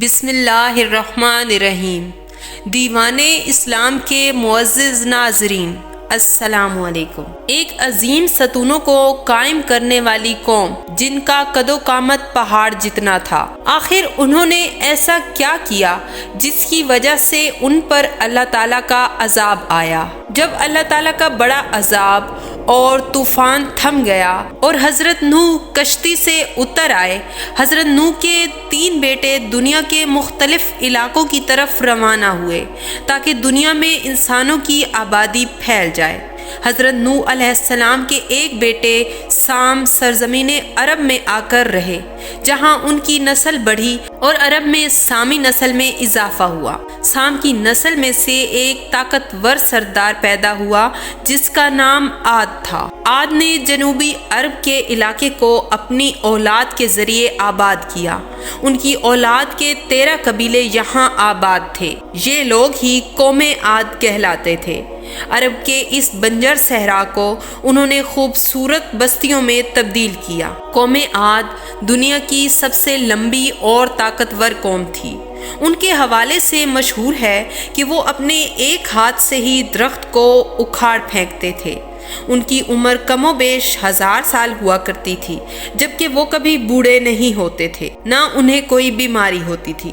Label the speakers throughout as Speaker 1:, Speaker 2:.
Speaker 1: بسم اللہ الرحمن الرحیم۔ دیوان اسلام کے معزز ناظرین، السلام علیکم۔ ایک عظیم ستونوں کو قائم کرنے والی قوم جن کا قد و قامت پہاڑ جتنا تھا، آخر انہوں نے ایسا کیا کیا جس کی وجہ سے ان پر اللہ تعالیٰ کا عذاب آیا؟ جب اللہ تعالیٰ کا بڑا عذاب اور طوفان تھم گیا اور حضرت نوح کشتی سے اتر آئے، حضرت نوح کے 3 بیٹے دنیا کے مختلف علاقوں کی طرف روانہ ہوئے تاکہ دنیا میں انسانوں کی آبادی پھیل جائے۔ حضرت نوح علیہ السلام کے ایک بیٹے سام سرزمین عرب میں آ کر رہے، جہاں ان کی نسل بڑھی اور عرب میں سامی نسل میں اضافہ ہوا۔ سام کی نسل میں سے ایک طاقتور سردار پیدا ہوا جس کا نام عاد تھا۔ عاد نے جنوبی عرب کے علاقے کو اپنی اولاد کے ذریعے آباد کیا۔ ان کی اولاد کے 13 قبیلے یہاں آباد تھے۔ یہ لوگ ہی قوم عاد کہلاتے تھے۔ عرب کے اس بنجر صحرا کو انہوں نے خوبصورت بستیوں میں تبدیل کیا۔ قوم عاد دنیا کی سب سے لمبی اور طاقتور قوم تھی۔ ان کے حوالے سے مشہور ہے کہ وہ اپنے ایک ہاتھ سے ہی درخت کو اکھاڑ پھینکتے تھے۔ ان کی عمر کم و بیش 1000 سال ہوا کرتی تھی، جبکہ وہ کبھی بوڑھے نہیں ہوتے تھے، نہ انہیں کوئی بیماری ہوتی تھی۔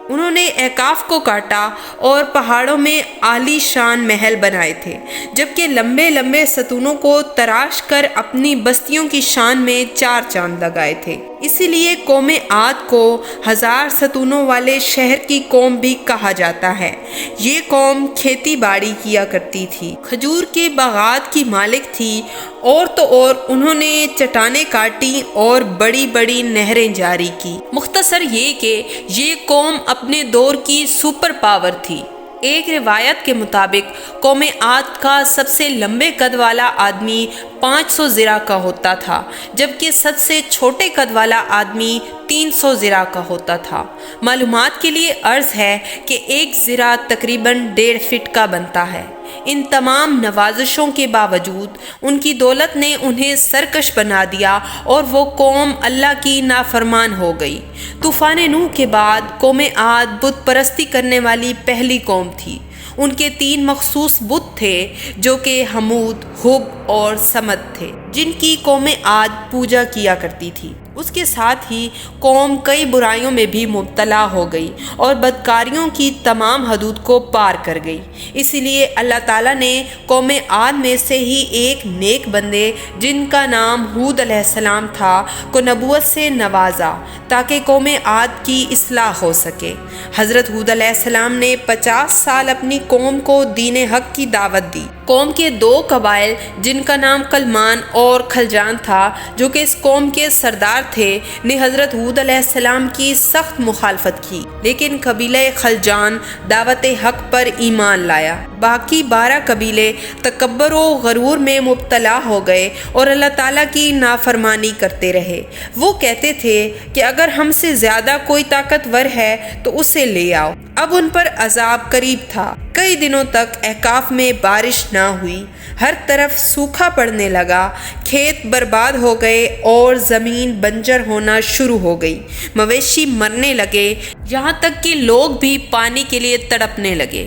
Speaker 1: انہوں نے اعکاف کو کاٹا اور پہاڑوں میں عالی شان محل بنائے تھے، جبکہ لمبے لمبے ستونوں کو تراش کر اپنی بستیوں کی شان میں 4 چاند لگائے تھے۔ اسی لیے قوم عاد کو 1000 ستونوں والے شہر کی قوم بھی کہا جاتا ہے۔ یہ قوم کھیتی باڑی کیا کرتی تھی، کھجور کے باغات کی مالک تھی، اور تو اور انہوں نے چٹانیں کاٹی اور بڑی بڑی نہریں جاری کی۔ مختصر یہ کہ یہ قوم اپنے دور کی سپر پاور تھی۔ ایک روایت کے مطابق قوم عاد کا سب سے لمبے قد والا آدمی 500 ذراع کا ہوتا تھا، جبکہ سب سے چھوٹے قد والا آدمی 300 ذراع کا ہوتا تھا۔ معلومات کے لیے عرض ہے کہ ایک ذراع تقریباً 1.5 فٹ کا بنتا ہے۔ ان تمام نوازشوں کے باوجود ان کی دولت نے انہیں سرکش بنا دیا اور وہ قوم اللہ کی نافرمان ہو گئی۔ طوفان نوح کے بعد قوم عاد بت پرستی کرنے والی پہلی قوم تھی۔ ان کے 3 مخصوص بت تھے جو کہ حمود، ہب اور سمد تھے، جن کی قوم عاد پوجا کیا کرتی تھی۔ اس کے ساتھ ہی قوم کئی برائیوں میں بھی مبتلا ہو گئی اور بدکاریوں کی تمام حدود کو پار کر گئی۔ اسی لیے اللہ تعالیٰ نے قوم عاد میں سے ہی ایک نیک بندے جن کا نام ہود علیہ السلام تھا کو نبوت سے نوازا تاکہ قوم عاد کی اصلاح ہو سکے۔ حضرت ہود علیہ السلام نے 50 سال اپنی قوم کو دین حق کی دعوت دی۔ قوم کے 2 قبائل جن کا نام کلمان اور خلجان تھا، جو کہ اس قوم کے سردار تھے، نے حضرت ہود علیہ السلام کی سخت مخالفت کی، لیکن قبیلہ خلجان دعوت حق پر ایمان لایا۔ باقی 12 قبیلے تکبر و غرور میں مبتلا ہو گئے اور اللہ تعالیٰ کی نافرمانی کرتے رہے۔ وہ کہتے تھے کہ اگر ہم سے زیادہ کوئی طاقتور ہے تو اسے لے آؤ۔ اب ان پر عذاب قریب تھا۔ کئی دنوں تک اعکاف میں بارش نہ ہوئی، ہر طرف سوکھا پڑنے لگا، کھیت برباد ہو گئے اور زمین بنجر ہونا شروع ہو گئی، مویشی مرنے لگے، یہاں تک کہ لوگ بھی پانی کے لیے تڑپنے لگے۔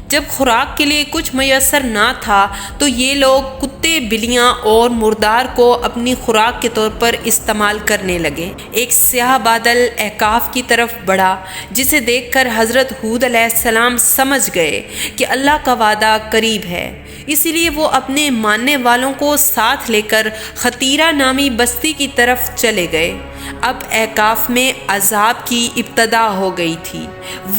Speaker 1: جب خوراک کے لیے کچھ میسر نہ تھا تو یہ لوگ کتے، بلیاں اور مردار کو اپنی خوراک کے طور پر استعمال کرنے لگے۔ ایک سیاہ بادل اعکاف کی طرف بڑھا، جسے دیکھ کر حضرت ہود علیہ السلام سمجھ گئے کہ اللہ کا وعدہ قریب ہے۔ اسی لیے وہ اپنے ماننے والوں کو ساتھ لے کر خطیرہ نامی بستی کی طرف چلے گئے۔ اب اعکاف میں عذاب کی ابتدا ہو گئی تھی۔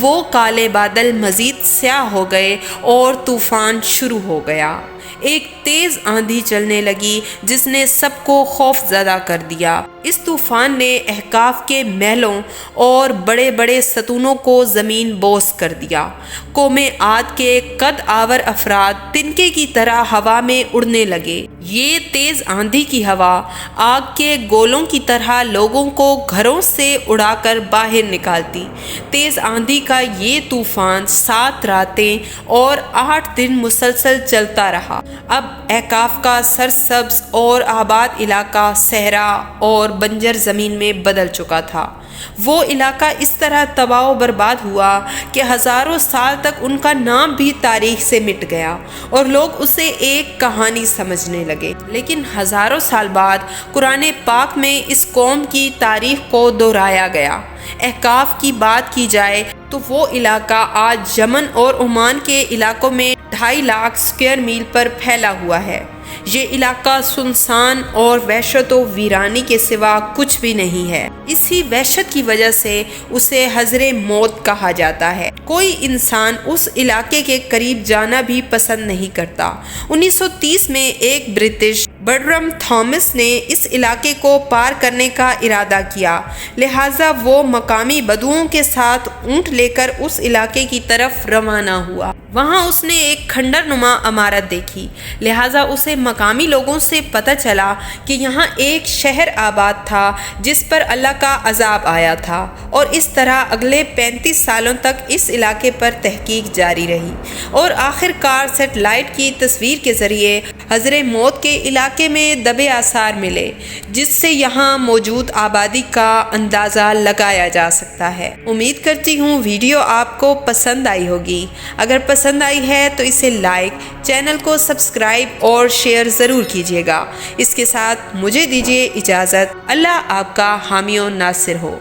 Speaker 1: وہ کالے بادل مزید سیاہ ہو گئے اور طوفان شروع ہو گیا۔ ایک تیز آندھی چلنے لگی جس نے سب کو خوف زدہ کر دیا۔ اس طوفان نے احقاف کے محلوں اور بڑے بڑے ستونوں کو زمین بوس کر دیا۔ قوم عاد کے قد آور افراد تنکے کی طرح ہوا میں اڑنے لگے۔ یہ تیز آندھی کی ہوا آگ کے گولوں کی طرح لوگوں کو گھروں سے اڑا کر باہر نکالتی۔ تیز آندھی کا یہ طوفان 7 راتیں اور 8 دن مسلسل چلتا رہا۔ اب احقاف کا سرسبز اور آباد علاقہ صحرا اور بنجر زمین میں بدل چکا تھا۔ وہ علاقہ اس طرح تباہ و برباد ہوا کہ ہزاروں سال تک ان کا نام بھی تاریخ سے مٹ گیا اور لوگ اسے ایک کہانی سمجھنے لگے۔ لیکن ہزاروں سال بعد قرآن پاک میں اس قوم کی تاریخ کو دہرایا گیا۔ احقاف کی بات کی جائے تو وہ علاقہ آج یمن اور عمان کے علاقوں میں 2.5 لاکھ اسکوائر میل پر پھیلا ہوا ہے۔ یہ علاقہ سنسان اور وحشت و ویرانی کے سوا کچھ بھی نہیں ہے۔ اسی وحشت کی وجہ سے اسے حضر موت کہا جاتا ہے۔ کوئی انسان اس علاقے کے قریب جانا بھی پسند نہیں کرتا۔ 1930 میں ایک برٹش برٹرم تھامس نے اس علاقے کو پار کرنے کا ارادہ کیا، لہٰذا وہ مقامی بدوؤں کے ساتھ اونٹ لے کر اس علاقے کی طرف روانہ ہوا۔ وہاں اس نے ایک کھنڈر نما عمارت دیکھی، لہٰذا اسے مقامی لوگوں سے پتہ چلا کہ یہاں ایک شہر آباد تھا جس پر اللہ کا عذاب آیا تھا، اور اس طرح اگلے 35 سالوں تک اس علاقے پر تحقیق جاری رہی، اور آخر کار سیٹلائٹ کی تصویر کے ذریعے حضر موت کے علاقے میں دبے آثار ملے، جس سے یہاں موجود آبادی کا اندازہ لگایا جا سکتا ہے۔ امید کرتی ہوں ویڈیو آپ کو پسند آئی ہوگی۔ اگر پسند آئی ہے تو اسے لائک، چینل کو سبسکرائب اور شیئر ضرور کیجیے گا۔ اس کے ساتھ مجھے دیجیے اجازت۔ اللہ آپ کا حامی و ناصر ہو۔